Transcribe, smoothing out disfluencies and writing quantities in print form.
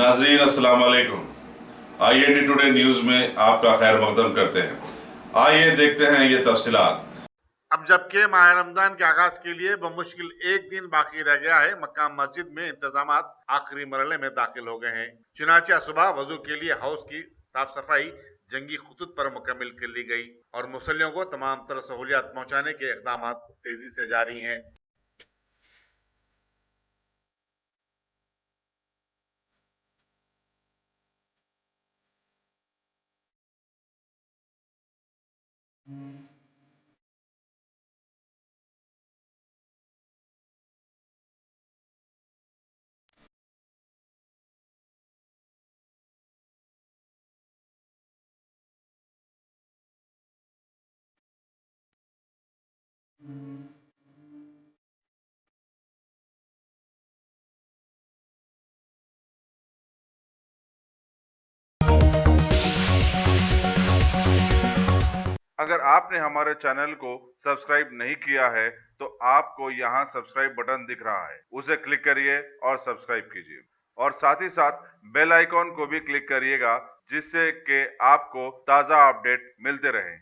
नाजरीन अस्सलाम वालेकुम। IND टुडे न्यूज़ में आपका खैर मकदम करते हैं। आइए देखते हैं ये तफसीलात। अब जबकि माह रमजान के आगाज के लिए बमुश्किल एक दिन बाकी रह गया है, मक्का मस्जिद में इंतजाम आखिरी मरहले में दाखिल हो गए हैं। चुनाचे सुबह वजू के लिए हाउस की साफ सफाई जंगी खुतूत पर मुकम्मल कर ली गई और मुसल्लियों को तमाम तरह सहूलियात पहुंचाने के इकदाम तेजी से जारी हैं। अगर आपने हमारे चैनल को सब्सक्राइब नहीं किया है तो आपको यहाँ सब्सक्राइब बटन दिख रहा है, उसे क्लिक करिए और सब्सक्राइब कीजिए और साथ ही साथ बेल आइकॉन को भी क्लिक करिएगा, जिससे कि आपको ताज़ा अपडेट मिलते रहें।